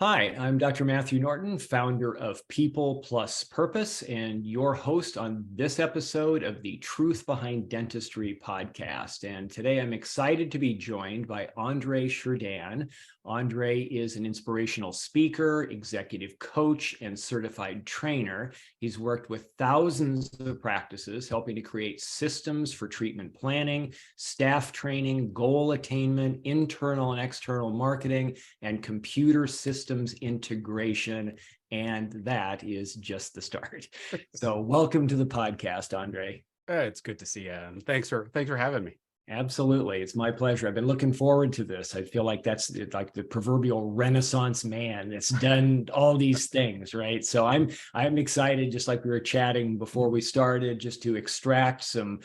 Hi, I'm Dr. Matthew Norton, founder of People Plus Purpose, and your host on this episode of the Truth Behind Dentistry podcast. And today I'm excited to be joined by Andre Shirdan. Andre is an inspirational speaker, executive coach, and certified trainer. He's worked with thousands of practices, helping to create systems for treatment planning, staff training, goal attainment, internal and external marketing, and computer systems integration, and that is just the start. So welcome to the podcast, Andre. It's good to see you. Thanks for having me. Absolutely. It's my pleasure. I've been looking forward to this. I feel like that's like the proverbial Renaissance man that's done all these things, right? So I'm excited, just like we were chatting before we started, just to extract some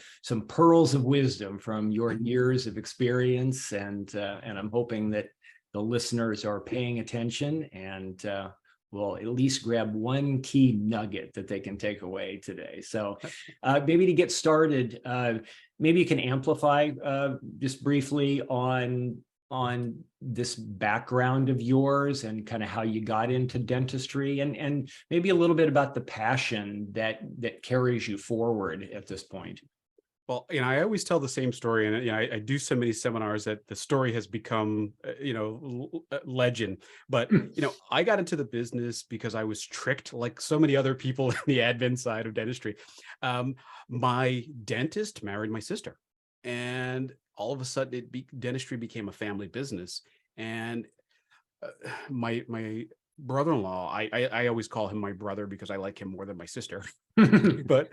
pearls of wisdom from your years of experience, and I'm hoping that the listeners are paying attention and will at least grab one key nugget that they can take away today. So maybe to get started, maybe you can amplify just briefly on this background of yours and kind of how you got into dentistry, and maybe a little bit about the passion that carries you forward at this point. Well, I always tell the same story, and I do so many seminars that the story has become, legend. But I got into the business because I was tricked, like so many other people in the admin side of dentistry. My dentist married my sister, and all of a sudden, dentistry became a family business. And my brother-in-law, I always call him my brother because I like him more than my sister. But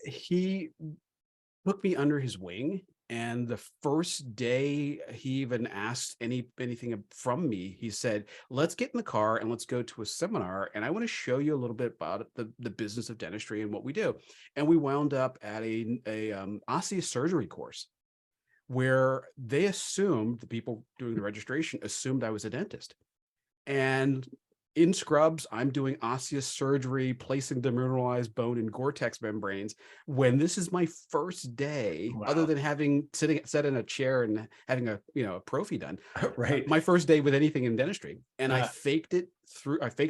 he took me under his wing, and the first day he even asked anything from me, he said, let's get in the car and let's go to a seminar, and I want to show you a little bit about the business of dentistry and what we do. And we wound up at a osseous surgery course where they assumed, the people doing the registration assumed I was a dentist. And in scrubs, I'm doing osseous surgery, placing demineralized bone in Gore-Tex membranes, when this is my first day. Wow. Other than having sat in a chair and having a prophy done. Right. My first day with anything in dentistry. And I faked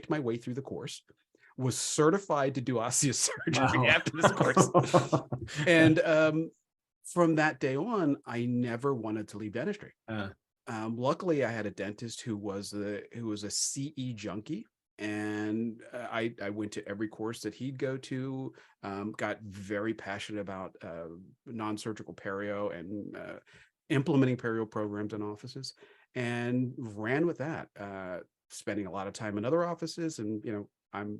my way through the course, was certified to do osseous surgery after this course. And from that day on, I never wanted to leave dentistry. Luckily, I had a dentist who was a CE junkie, and I went to every course that he'd go to. Got very passionate about non-surgical perio and implementing perio programs in offices, and ran with that. Spending a lot of time in other offices, and I'm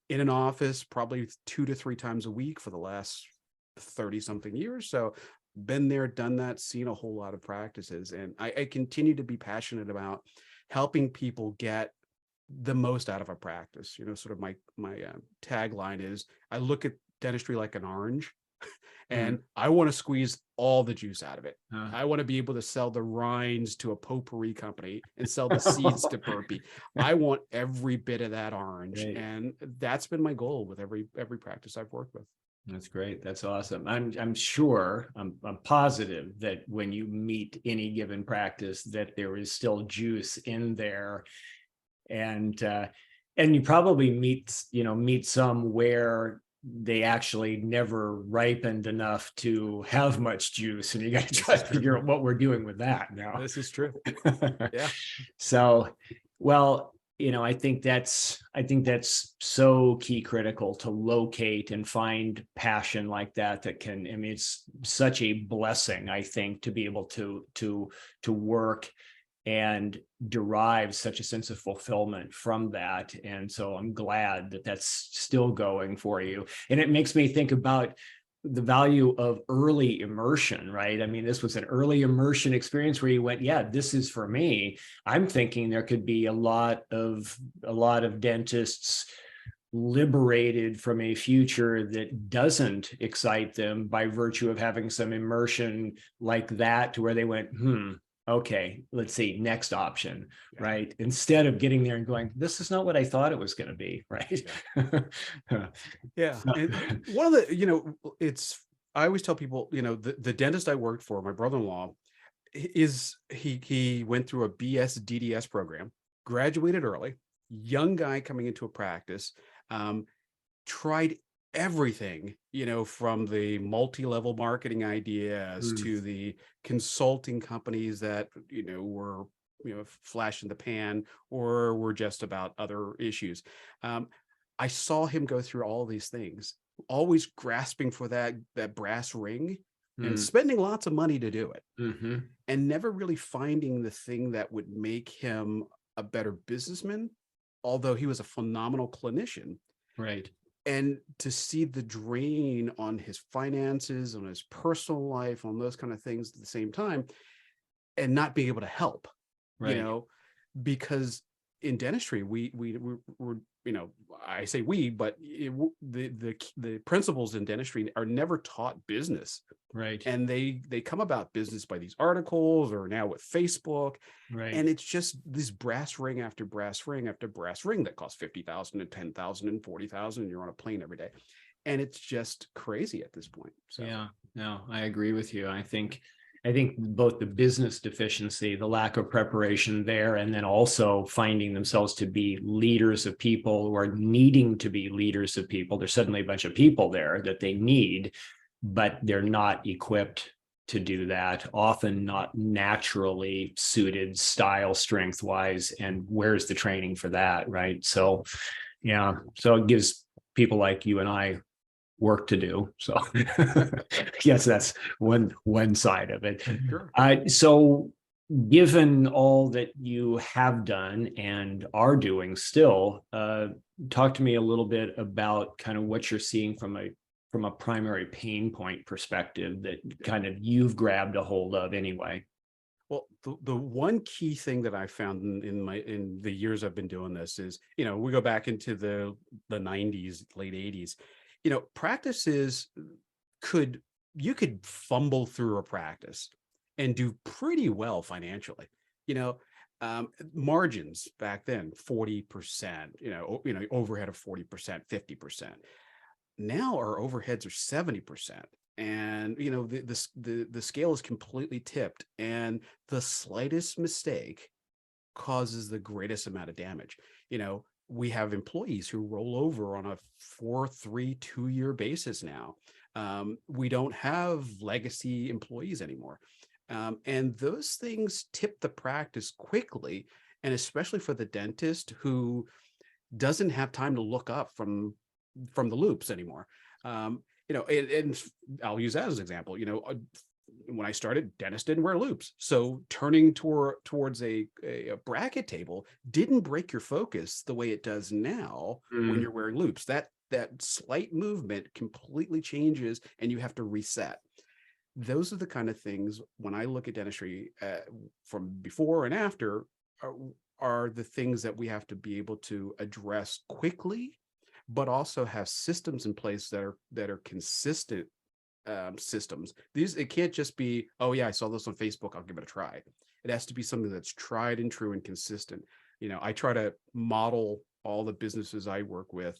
in an office probably 2 to 3 times a week for the last 30-something years. So been there, done that, seen a whole lot of practices, and I continue to be passionate about helping people get the most out of a practice. Sort of my tagline is, I look at dentistry like an orange, and I want to squeeze all the juice out of it. I want to be able to sell the rinds to a potpourri company and sell the seeds to Burpee. I want every bit of that orange, right. And that's been my goal with every practice I've worked with. That's great. That's awesome. I'm sure, I'm positive that when you meet any given practice, that there is still juice in there, and you probably meet some where they actually never ripened enough to have much juice, and you got to try to figure out what we're doing with that now. This is true. Yeah. So, well, I think that's so key critical to locate and find passion like that can, it's such a blessing, I think, to be able to work and derive such a sense of fulfillment from that. And so I'm glad that that's still going for you. And it makes me think about the value of early immersion, right? I mean, this was an early immersion experience where you went, yeah, this is for me. I'm thinking there could be a lot of dentists liberated from a future that doesn't excite them by virtue of having some immersion like that, to where they went, okay, let's see, next option, right? Instead of getting there and going, this is not what I thought it was going to be, right? Yeah. And one of the, I always tell people, the dentist I worked for, my brother-in-law, he went through a BS DDS program, graduated early, young guy coming into a practice, tried everything, from the multi-level marketing ideas Mm. to the consulting companies that, were, flash in the pan or were just about other issues. I saw him go through all these things, always grasping for that brass ring and Mm. spending lots of money to do it, Mm-hmm. and never really finding the thing that would make him a better businessman, although he was a phenomenal clinician. Right. And to see the drain on his finances, on his personal life, on those kind of things at the same time, and not being able to help, Right. because in dentistry, we're, I say we, but the principles in dentistry are never taught business. Right. And they come about business by these articles, or now with Facebook. Right. And it's just this brass ring after brass ring after brass ring that costs 50,000 and 10,000 and 40,000, and you're on a plane every day. And it's just crazy at this point. So Yeah, no, I agree with you. I think both the business deficiency, the lack of preparation there, and then also finding themselves to be leaders of people who are needing to be leaders of people. There's suddenly a bunch of people there that they need, but they're not equipped to do that, often not naturally suited style strength wise. And where's the training for that? Right. So, yeah. So it gives people like you and I work to do. So yes, that's one side of it. sure. So given all that you have done and are doing still, talk to me a little bit about kind of what you're seeing from a primary pain point perspective that kind of you've grabbed a hold of anyway. Well, the one key thing that I found in the years I've been doing this is, we go back into the 90s, late 80s, practices you could fumble through a practice and do pretty well financially. Margins back then, 40%, overhead of 40%, 50%. Now our overheads are 70%. And the scale is completely tipped, and the slightest mistake causes the greatest amount of damage. We have employees who roll over on a 4-3 2-year basis now. We don't have legacy employees anymore, and those things tip the practice quickly, and especially for the dentist who doesn't have time to look up from the loops anymore. And I'll use that as an example. When I started, dentists didn't wear loops. So turning towards a bracket table didn't break your focus the way it does now when you're wearing loops. That slight movement completely changes, and you have to reset. Those are the kind of things, when I look at dentistry from before and after, are the things that we have to be able to address quickly, but also have systems in place that are consistent systems. It can't just be, oh yeah, I saw this on Facebook, I'll give it a try. It has to be something that's tried and true and consistent. I try to model all the businesses I work with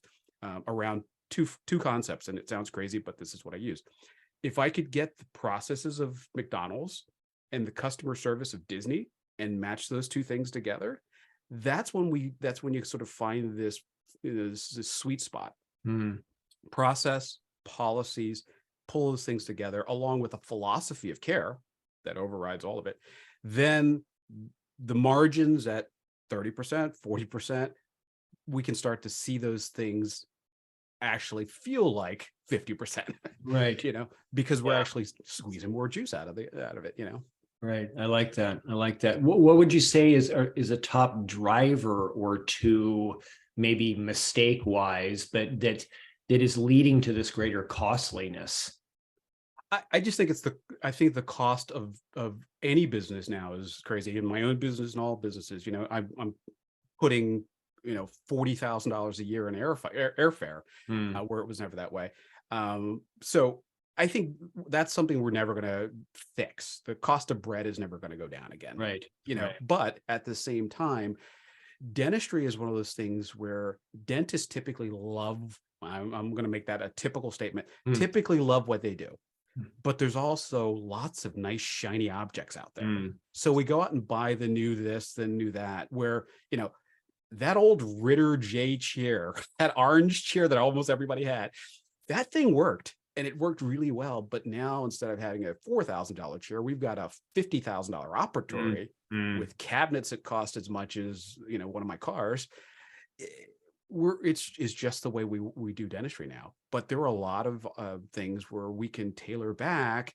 around two concepts, and it sounds crazy, but this is what I use. If I could get the processes of McDonald's and the customer service of Disney and match those two things together, that's when you sort of find this sweet spot. Process, policies, pull those things together along with a philosophy of care that overrides all of it. Then the margins at 30%, 40%, we can start to see those things actually feel like 50%, Right. because we're actually squeezing more juice out of it, Right. I like that. What would you say is a top driver or two, maybe mistake wise, but that is leading to this greater costliness? I just think I think the cost of any business now is crazy. In my own business and all businesses, I'm putting, $40,000 a year in airfare, where it was never that way. So I think that's something we're never going to fix. The cost of bread is never going to go down again. Right. But at the same time, dentistry is one of those things where dentists typically love, I'm going to make that a typical statement, typically love what they do. But there's also lots of nice, shiny objects out there. So we go out and buy the new this, the new that, where, that old Ritter J chair, that orange chair that almost everybody had, that thing worked. And it worked really well. But now, instead of having a $4,000 chair, we've got a $50,000 operatory with cabinets that cost as much as, you know, one of my cars. It's just the way we do dentistry now. But there are a lot of things where we can tailor back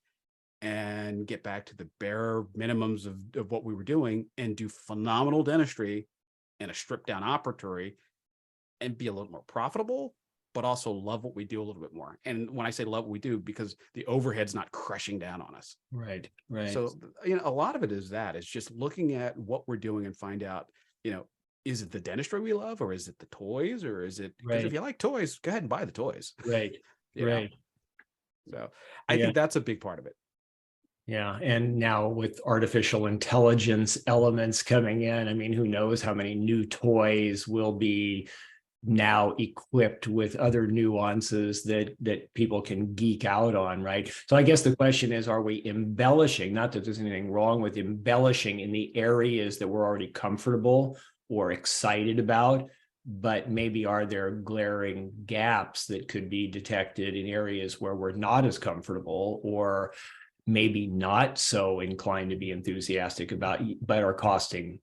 and get back to the bare minimums of what we were doing and do phenomenal dentistry and a stripped down operatory and be a little more profitable, but also love what we do a little bit more. And when I say love what we do, because the overhead's not crushing down on us. Right. Right. So, you know, a lot of it is that, it's just looking at what we're doing and find out, you know, is it the dentistry we love, or is it the toys, or is it, because if you like toys, go ahead and buy the toys. Right. Right. So I think that's a big part of it. Yeah. And now with artificial intelligence elements coming in, I mean, who knows how many new toys will be now equipped with other nuances that people can geek out on, right? So I guess the question is, are we embellishing? Not that there's anything wrong with embellishing in the areas that we're already comfortable or excited about, but maybe are there glaring gaps that could be detected in areas where we're not as comfortable, or maybe not so inclined to be enthusiastic about, but are costing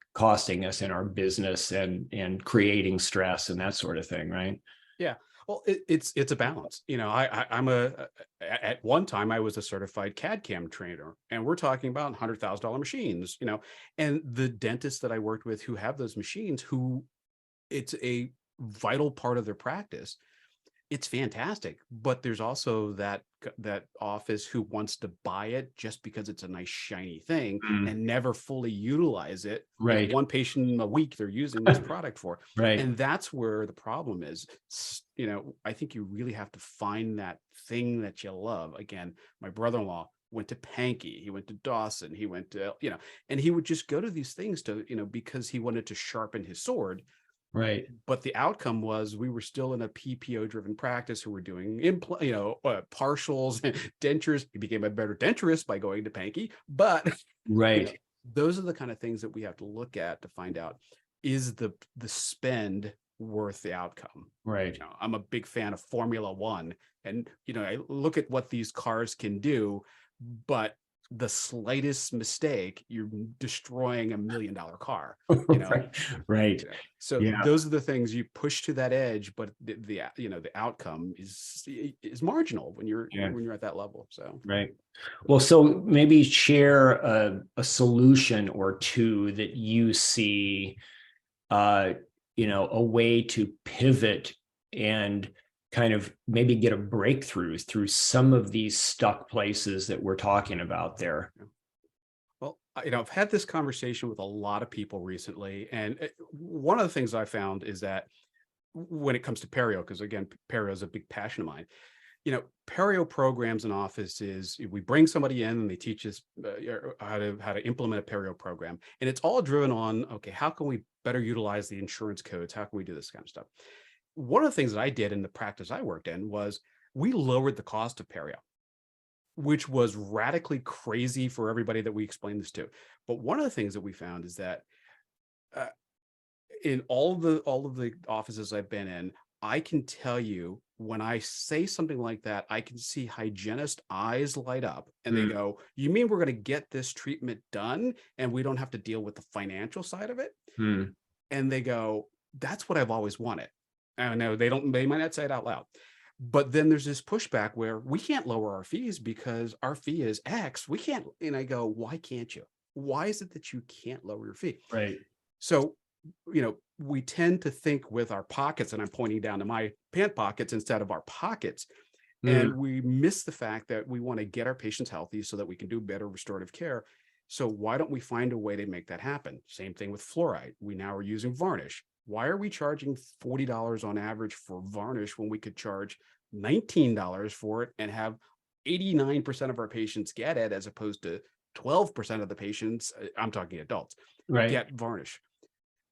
us in our business and creating stress and that sort of thing, right? Yeah. Well, it's a balance. You know, I'm at one time I was a certified CAD CAM trainer, and we're talking about $100,000 machines, you know, and the dentists that I worked with who have those machines, who it's a vital part of their practice. It's fantastic, but there's also that office who wants to buy it just because it's a nice shiny thing and never fully utilize it. Right. Like one patient a week they're using this product for. Right. And that's where the problem is. You know, I think you really have to find that thing that you love. Again, my brother-in-law went to Pankey, he went to Dawson, he went to, you know, and he would just go to these things to, you know, because he wanted to sharpen his sword. Right. But the outcome was we were still in a PPO driven practice who were doing partials and dentures. He became a better denturist by going to Pankey. But right. You know, those are the kind of things that we have to look at to find out, is the spend worth the outcome? Right. You know, I'm a big fan of Formula One, and you know, I look at what these cars can do, but the slightest mistake, you're destroying $1 million car, you know? Right. You know? So yeah. those are the things you push to that edge, but the you know, the outcome is marginal when you're at that level. So right. Well, so maybe share a solution or two that you see, you know, a way to pivot and kind of maybe get a breakthrough through some of these stuck places that we're talking about there. Well, you know, I've had this conversation with a lot of people recently, and one of the things I found is that when it comes to perio, because again, perio is a big passion of mine, you know, perio programs in offices, we bring somebody in and they teach us how to implement a perio program, and it's all driven on, okay, how can we better utilize the insurance codes? How can we do this kind of stuff? One of the things that I did in the practice I worked in was we lowered the cost of perio, which was radically crazy for everybody that we explained this to. But one of the things that we found is that in all of the offices I've been in, I can tell you when I say something like that, I can see hygienist eyes light up and they go, "You mean we're going to get this treatment done and we don't have to deal with the financial side of it?" And they go, "That's what I've always wanted." I know they might not say it out loud, but then there's this pushback where we can't lower our fees because our fee is X. We can't. And I go, "Why can't you? Why is it that you can't lower your fee?" Right. So, you know, we tend to think with our pockets, and I'm pointing down to my pant pockets instead of our pockets. And we miss the fact that we want to get our patients healthy so that we can do better restorative care. So why don't we find a way to make that happen? Same thing with fluoride. We now are using varnish. Why are we charging $40 on average for varnish when we could charge $19 for it and have 89% of our patients get it, as opposed to 12% of the patients, I'm talking adults, get varnish?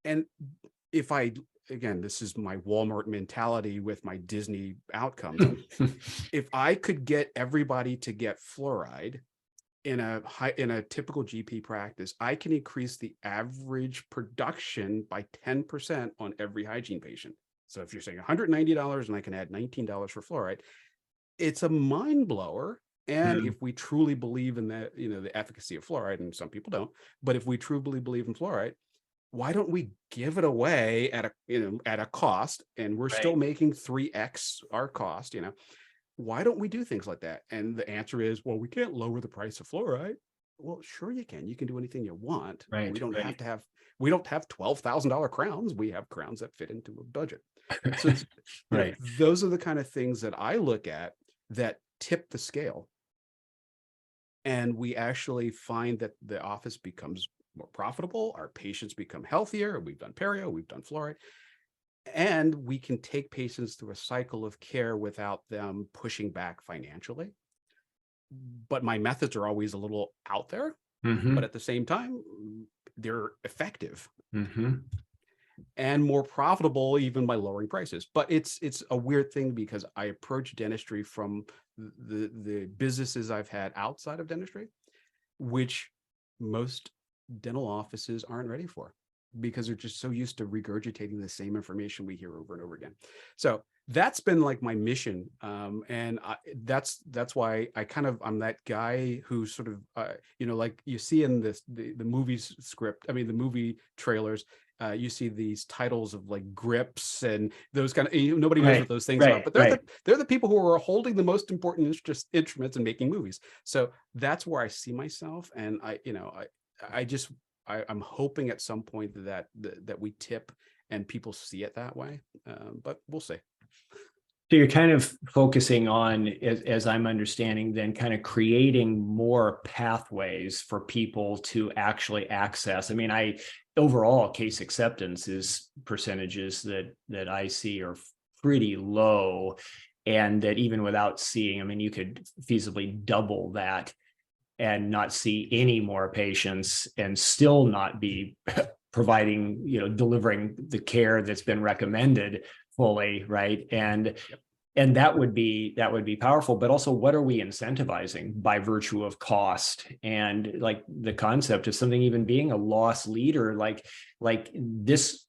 And if again, this is my Walmart mentality with my Disney outcomes. If I could get everybody to get fluoride, in a typical GP practice, I can increase the average production by 10% on every hygiene patient. So if you're saying $190 and I can add $19 for fluoride, it's a mind blower. And if we truly believe in that, the efficacy of fluoride, and some people don't, but if we truly believe in fluoride, why don't we give it away at a cost, and we're still making 3x our cost, why don't we do things like that? And the answer is, well, we can't lower the price of fluoride. Well, sure you can. You can do anything you want. Right. We don't have $12,000 crowns. We have crowns that fit into a budget. So those are the kind of things that I look at that tip the scale. And we actually find that the office becomes more profitable. Our patients become healthier. We've done perio, we've done fluoride. And we can take patients through a cycle of care without them pushing back financially. But my methods are always a little out there, but at the same time, they're effective and more profitable even by lowering prices. But it's a weird thing because I approach dentistry from the businesses I've had outside of dentistry, which most dental offices aren't ready for, because they're just so used to regurgitating the same information we hear over and over again. So that's been like my mission. And that's why I'm that guy who sort of, like you see in the movie's script, the movie trailers, you see these titles of like grips and those kind of, nobody knows what those things are, but they're the people who are holding the most important instruments and making movies. So that's where I see myself. And I'm hoping at some point that we tip and people see it that way, but we'll see. So you're kind of focusing on, as I'm understanding, then kind of creating more pathways for people to actually access. Overall case acceptance is percentages that I see are pretty low, and that even without seeing, you could feasibly double that and not see any more patients and still not be providing, delivering the care that's been recommended fully, right? And that would be powerful. But also, what are we incentivizing by virtue of cost? And like the concept of something even being a loss leader, like this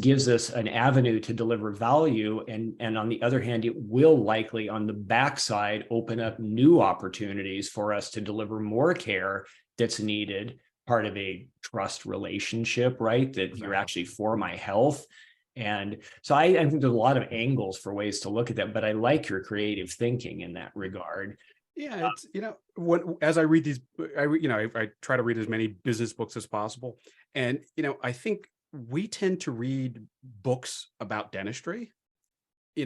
gives us an avenue to deliver value. And on the other hand, it will likely on the backside open up new opportunities for us to deliver more care that's needed, part of a trust relationship, right? That you're actually for my health. And so I think there's a lot of angles for ways to look at that, but I like your creative thinking in that regard. Yeah, it's, as I read these, I try to read as many business books as possible. And, I think we tend to read books about dentistry. We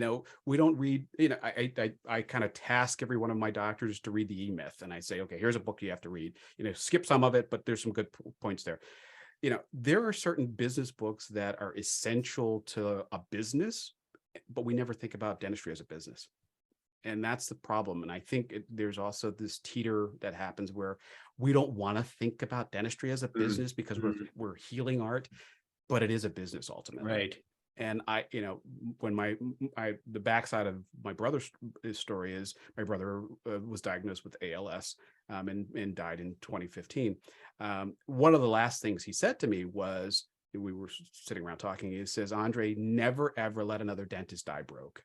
don't read, I kind of task every one of my doctors to read the E-Myth. And I say, okay, here's a book you have to read, skip some of it, but there's some good points there. There are certain business books that are essential to a business, but we never think about dentistry as a business. And that's the problem. And I think there's also this teeter that happens where we don't want to think about dentistry as a business because we're healing art, but it is a business ultimately. Right. And when the backside of my brother's story is my brother was diagnosed with ALS and died in 2015. One of the last things he said to me was, we were sitting around talking, he says, Andre, never, ever let another dentist die broke.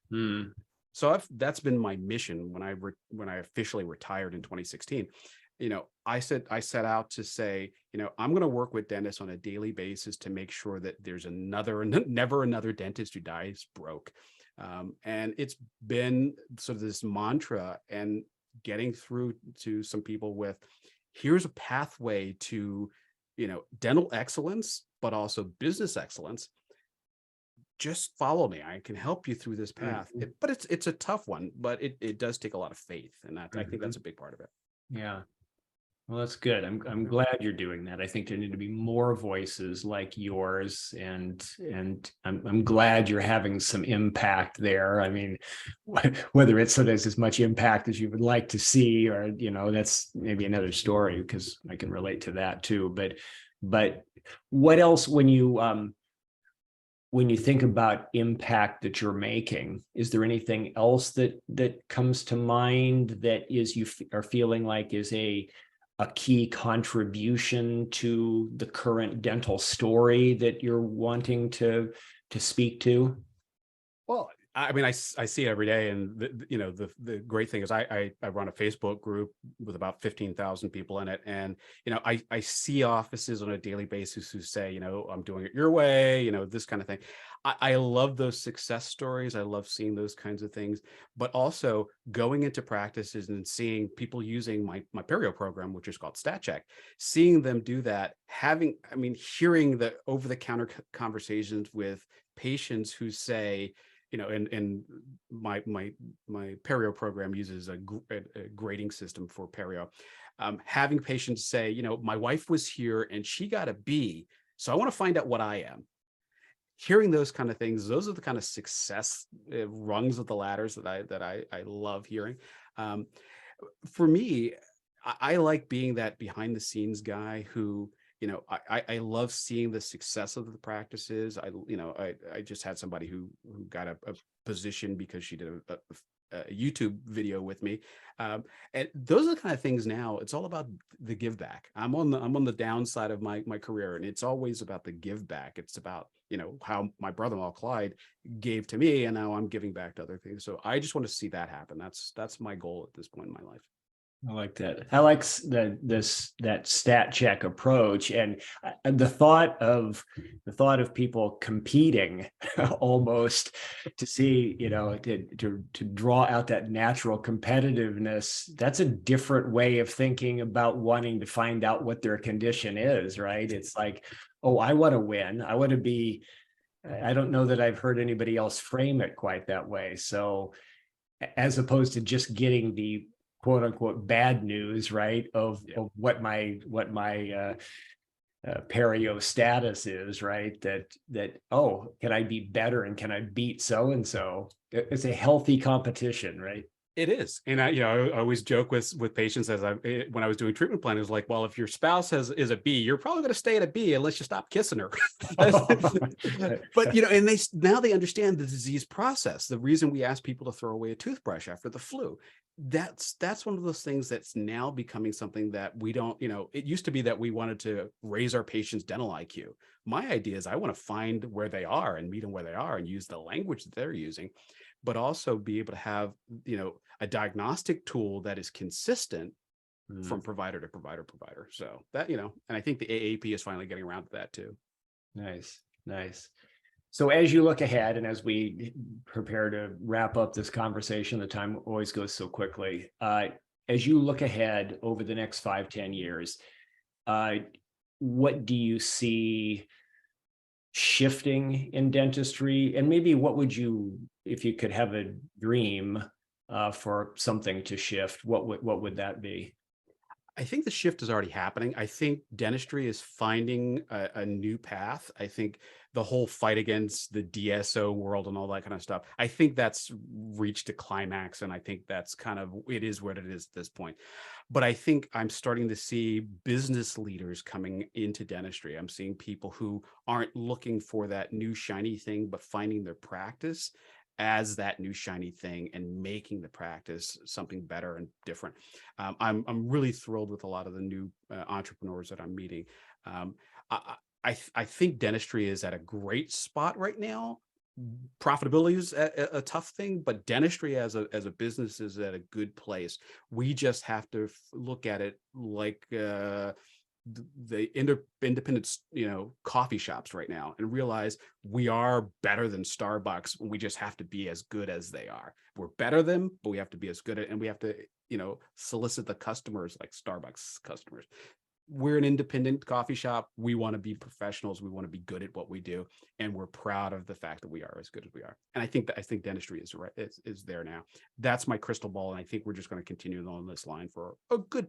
So that's been my mission when I officially retired in 2016. I set out to say, I'm going to work with dentists on a daily basis to make sure that there's never another dentist who dies broke. And it's been sort of this mantra, and getting through to some people with, here's a pathway to, dental excellence, but also business excellence. Just follow me. I can help you through this path. But it's a tough one, but it does take a lot of faith. And I think that's a big part of it. Yeah. Well, that's good. I'm glad you're doing that. I think there need to be more voices like yours, and I'm glad you're having some impact there. Whether it's sometimes as much impact as you would like to see, or that's maybe another story, because I can relate to that too. But what else, when you think about impact that you're making, is there anything else that comes to mind that is you are feeling like is a a key contribution to the current dental story that you're wanting to speak to? Well, I mean, I see it every day, and the great thing is I run a Facebook group with about 15,000 people in it, and I see offices on a daily basis who say, I'm doing it your way, this kind of thing. I love those success stories. I love seeing those kinds of things, but also going into practices and seeing people using my perio program, which is called Stat Check, seeing them do that, hearing the over-the-counter conversations with patients who say, and my perio program uses a grading system for perio. Having patients say, my wife was here and she got a B, so I want to find out what I am. Hearing those kind of things, those are the kind of success rungs of the ladders that I love hearing. For me, I like being that behind the scenes guy who, I love seeing the success of the practices. I just had somebody who got a position because she did a YouTube video with me. And those are the kind of things now. It's all about the give back. I'm on the downside of my career, and it's always about the give back. It's about, how my brother-in-law Clyde gave to me, and now I'm giving back to other things. So I just want to see that happen. That's my goal at this point in my life. I like that. I like that stat check approach, and the thought of people competing almost to see, to draw out that natural competitiveness. That's a different way of thinking about wanting to find out what their condition is, right? It's like, oh, I want to win. I want to be. I don't know that I've heard anybody else frame it quite that way. So, as opposed to just getting the quote unquote bad news, right? Of what my perio status is, right? That, oh, can I be better and can I beat so-and-so? It's a healthy competition, right? It is. And I always joke with patients when I was doing treatment planning, it was like, well, if your spouse is a B, you're probably going to stay at a B unless you stop kissing her. But, and now they understand the disease process. The reason we ask people to throw away a toothbrush after the flu, that's one of those things that's now becoming something that we don't, it used to be that we wanted to raise our patients' dental IQ. My idea is I want to find where they are and meet them where they are and use the language that they're using, but also be able to have, a diagnostic tool that is consistent from provider to provider. So that, and I think the AAP is finally getting around to that too. Nice. So as you look ahead and as we prepare to wrap up this conversation, the time always goes so quickly. As you look ahead over the next 5-10 years, what do you see shifting in dentistry? And maybe what would you, if you could have a dream for something to shift, what would that be? I think the shift is already happening. I think dentistry is finding a new path. I think the whole fight against the DSO world and all that kind of stuff, I think that's reached a climax. And I think that's it is what it is at this point. But I think I'm starting to see business leaders coming into dentistry. I'm seeing people who aren't looking for that new shiny thing, but finding their practice as that new shiny thing and making the practice something better and different. I'm really thrilled with a lot of the new entrepreneurs that I'm meeting. I think dentistry is at a great spot right now. Profitability is a tough thing, but dentistry as a business is at a good place. We just have to look at it like the independent, coffee shops right now and realize we are better than Starbucks. We just have to be as good as they are. We're better than them, but we have to be as good and we have to, solicit the customers like Starbucks customers. We're an independent coffee shop. We want to be professionals. We want to be good at what we do. And we're proud of the fact that we are as good as we are. And I think dentistry is right. Is there now. That's my crystal ball. And I think we're just going to continue on this line for a good,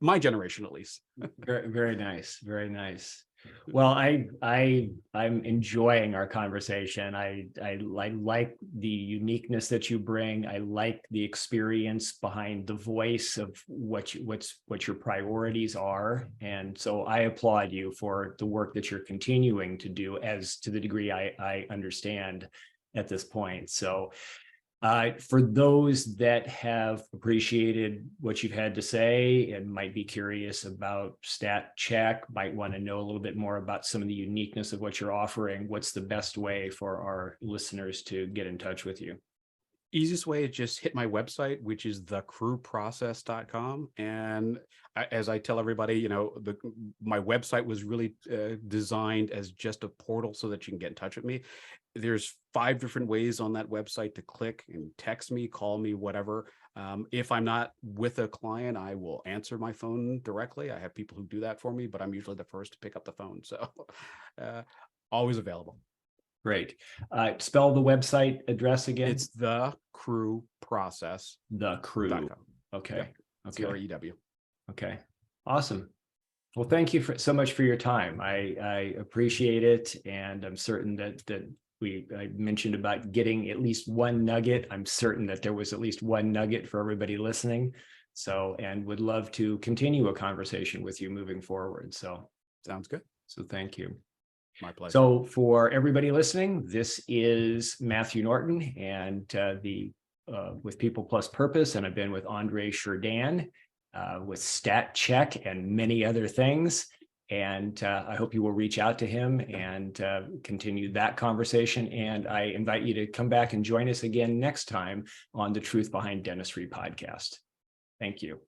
my generation, at least. Very, very nice. Very nice. Well, I'm enjoying our conversation. I like the uniqueness that you bring. I like the experience behind the voice of what your priorities are. And so I applaud you for the work that you're continuing to do, as to the degree I understand at this point. So For those that have appreciated what you've had to say and might be curious about Stat Check, might want to know a little bit more about some of the uniqueness of what you're offering, what's the best way for our listeners to get in touch with you? Easiest way is just hit my website, which is thecrewprocess.com. And as I tell everybody, you know, my website was really designed as just a portal so that you can get in touch with me. There's 5 different ways on that website to click and text me, call me, whatever. If I'm not with a client, I will answer my phone directly. I have people who do that for me, but I'm usually the first to pick up the phone. So always available. Great. Spell the website address again. It's thecrewprocess. The Crew. Okay. Yep. Okay. CREW. Okay. Awesome. Well, thank you so much for your time. I appreciate it. And I'm certain that I mentioned about getting at least one nugget. I'm certain that there was at least one nugget for everybody listening. So, and would love to continue a conversation with you moving forward. So sounds good. So thank you. My pleasure. So for everybody listening, this is Matthew Norton and with People Plus Purpose, and I've been with Andre Shirdan with Stat Check and many other things. And I hope you will reach out to him and continue that conversation. And I invite you to come back and join us again next time on the Truth Behind Dentistry podcast. Thank you.